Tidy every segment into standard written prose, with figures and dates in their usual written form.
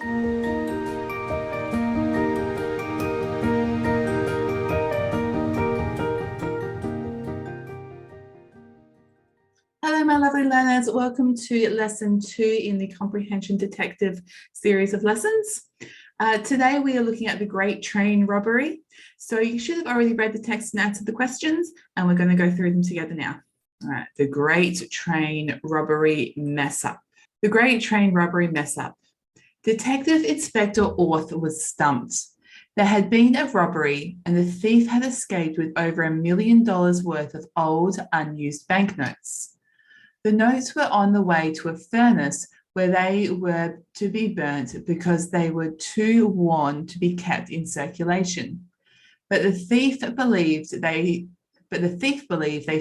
Hello, my lovely learners. Welcome to lesson 2 in the Comprehension Detective series of lessons. Today we are looking at the Great Train Robbery. So you should have already read the text and answered the questions, and we're going to go through them together now. All right, the Great Train Robbery Mess-up. The Great Train Robbery Mess-up. Detective Inspector Orth was stumped. There had been a robbery and the thief had escaped with over $1 million worth of old, unused banknotes. The notes were on the way to a furnace where they were to be burnt because they were too worn to be kept in circulation. But the thief believed they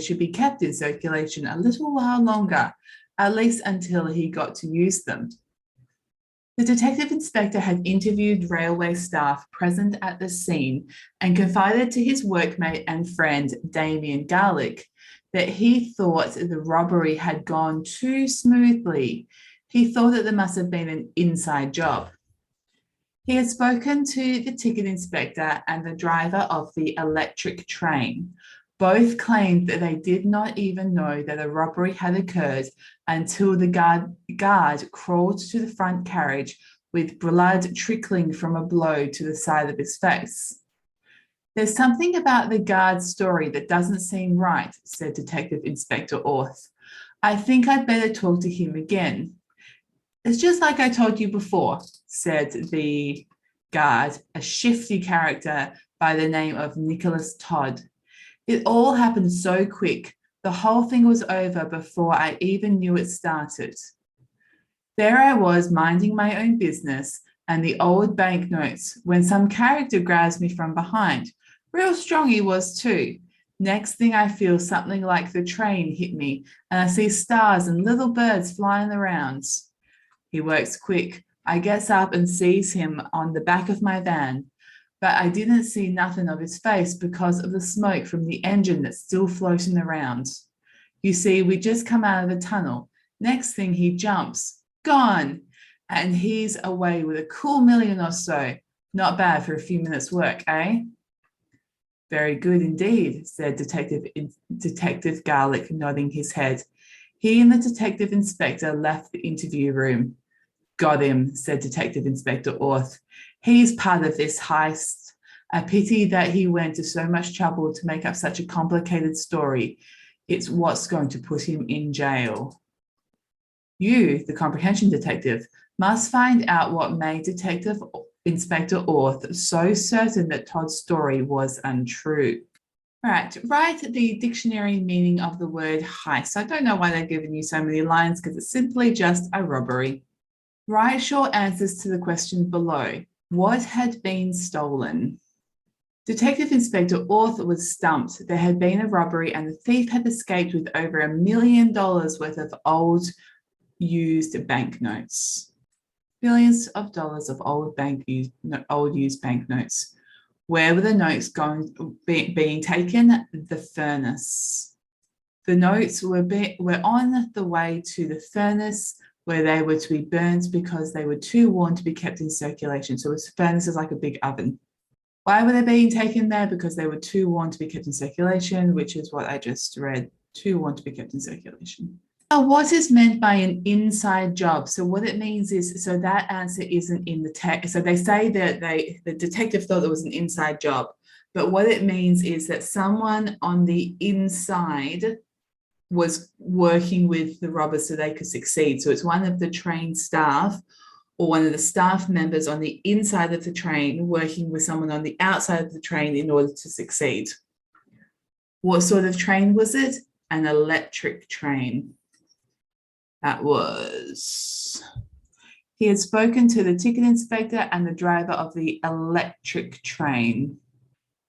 should be kept in circulation a little while longer, at least until he got to use them. The detective inspector had interviewed railway staff present at the scene and confided to his workmate and friend Damien Garlick that he thought the robbery had gone too smoothly. He thought that there must have been an inside job. He had spoken to the ticket inspector and the driver of the electric train. Both claimed that they did not even know that a robbery had occurred until the guard crawled to the front carriage with blood trickling from a blow to the side of his face. There's something about the guard's story that doesn't seem right, said Detective Inspector Orth. I think I'd better talk to him again. It's just like I told you before, said the guard, a shifty character by the name of Nicholas Todd. It all happened so quick. The whole thing was over before I even knew it started. There I was minding my own business and the old banknotes when some character grabs me from behind. Real strong he was too. Next thing I feel something like the train hit me and I see stars and little birds flying around. He works quick. I gets up and sees him on the back of my van, but I didn't see nothing of his face because of the smoke from the engine that's still floating around. You see, we just come out of the tunnel. Next thing he jumps, gone, and he's away with a cool $1 million or so. Not bad for a few minutes' work, eh? Very good indeed, said Detective Garlick, nodding his head. He and the detective inspector left the interview room. Got him, said Detective Inspector Orth. He's part of this heist. A pity that he went to so much trouble to make up such a complicated story. It's what's going to put him in jail. You, the Comprehension Detective, must find out what made Detective Inspector Orth so certain that Todd's story was untrue. All right, write the dictionary meaning of the word heist. I don't know why they've given you so many lines because it's simply just a robbery. Write short answers to the questions below. What had been stolen? Detective Inspector Orth was stumped. There had been a robbery and the thief had escaped with over $1 million worth of old used banknotes. Billions of dollars of old used banknotes. Where were the notes being taken? The furnace. The notes were on the way to the furnace where they were to be burnt because they were too worn to be kept in circulation. So a furnace is like a big oven. Why were they being taken there? Because they were too worn to be kept in circulation, which is what I just read. Too worn to be kept in circulation. What is meant by an inside job? So what it means is, so that answer isn't in the text. So they say that the detective thought it was an inside job, but what it means is that someone on the inside was working with the robbers so they could succeed. So it's one of the train staff or one of the staff members on the inside of the train working with someone on the outside of the train in order to succeed. What sort of train was it? An electric train. That was. He had spoken to the ticket inspector and the driver of the electric train.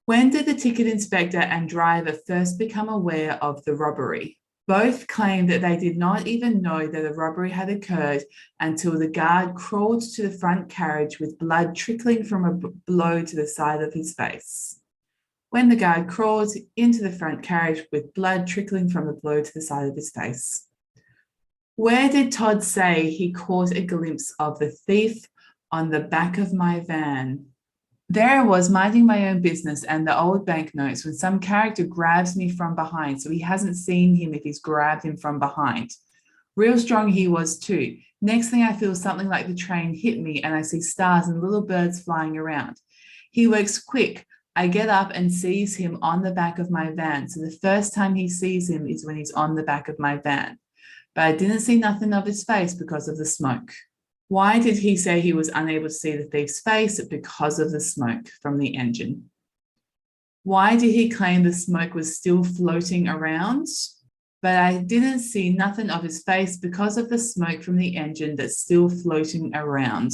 When did the ticket inspector and driver first become aware of the robbery? Both claimed that they did not even know that a robbery had occurred until the guard crawled to the front carriage with blood trickling from a blow to the side of his face. When the guard crawled into the front carriage with blood trickling from a blow to the side of his face. Where did Todd say he caught a glimpse of the thief on the back of my van. There I was minding my own business and the old banknotes when some character grabs me from behind. So he hasn't seen him if he's grabbed him from behind. Real strong he was too. Next thing I feel something like the train hit me and I see stars and little birds flying around. He works quick. I get up and sees him on the back of my van. So the first time he sees him is when he's on the back of my van. But I didn't see nothing of his face because of the smoke. Why did he say he was unable to see the thief's face? Because of the smoke from the engine. Why did he claim the smoke was still floating around? But I didn't see nothing of his face because of the smoke from the engine that's still floating around.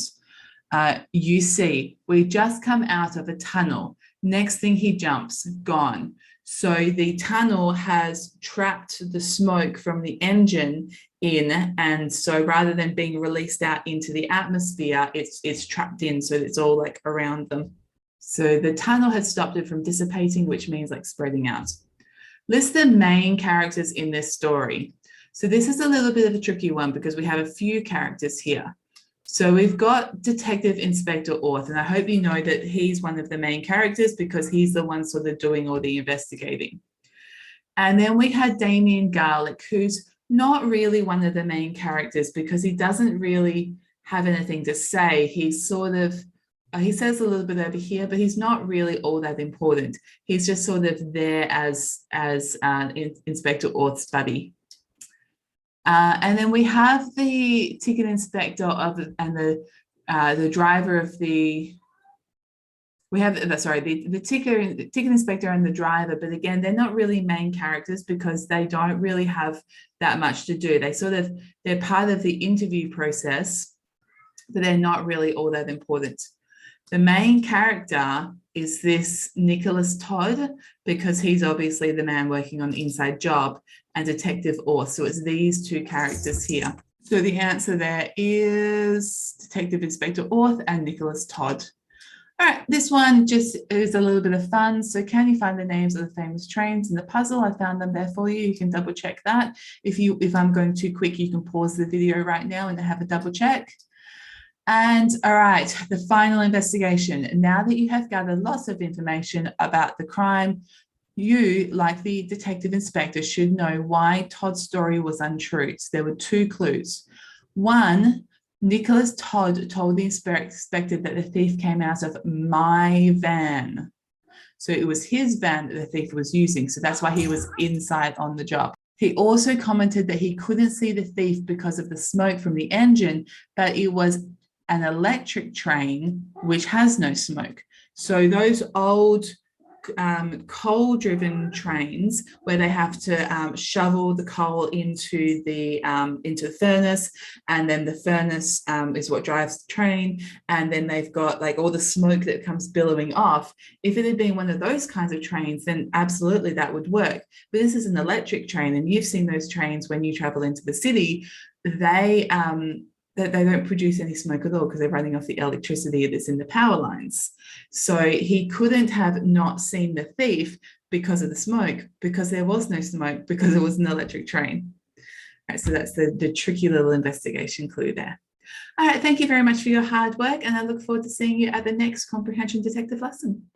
You see, we just come out of a tunnel. Next thing he jumps, gone. So the tunnel has trapped the smoke from the engine in, and so rather than being released out into the atmosphere, it's trapped in, so it's all like around them. So the tunnel has stopped it from dissipating, which means like spreading out. List the main characters in this story. So this is a little bit of a tricky one because we have a few characters here. So we've got Detective Inspector Orth, and I hope you know that he's one of the main characters because he's the one sort of doing all the investigating. And then we had Damien Garlick, who's not really one of the main characters because he doesn't really have anything to say. He's sort of, he says a little bit over here, but he's not really all that important. He's just sort of there as Inspector Orth's buddy. And then we have the ticket inspector and the driver of the. We have the ticket inspector and the driver, but again, they're not really main characters because they don't really have that much to do. They're part of the interview process, but they're not really all that important. The main character is this Nicholas Todd because he's obviously the man working on the inside job, and Detective Orth. So it's these two characters here. So the answer there is Detective Inspector Orth and Nicholas Todd. All right, this one just is a little bit of fun. So can you find the names of the famous trains in the puzzle? I found them there for you. You can double check that. If I'm going too quick, you can pause the video right now and have a double check. And all right, the final investigation. Now that you have gathered lots of information about the crime, you, like the detective inspector, should know why Todd's story was untrue. So there were two clues. One, Nicholas Todd told the inspector that the thief came out of my van. So it was his van that the thief was using. So that's why he was inside on the job. He also commented that he couldn't see the thief because of the smoke from the engine, but it was an electric train which has no smoke. So those old coal-driven trains where they have to shovel the coal into the furnace, and then the furnace is what drives the train, and then they've got like all the smoke that comes billowing off. If it had been one of those kinds of trains, then absolutely that would work. But this is an electric train, and you've seen those trains when you travel into the city. They don't produce any smoke at all because they're running off the electricity that's in the power lines. So he couldn't have not seen the thief because of the smoke, because there was no smoke, because it was an electric train. All right, so that's the tricky little investigation clue there. All right, thank you very much for your hard work, and I look forward to seeing you at the next Comprehension Detective lesson.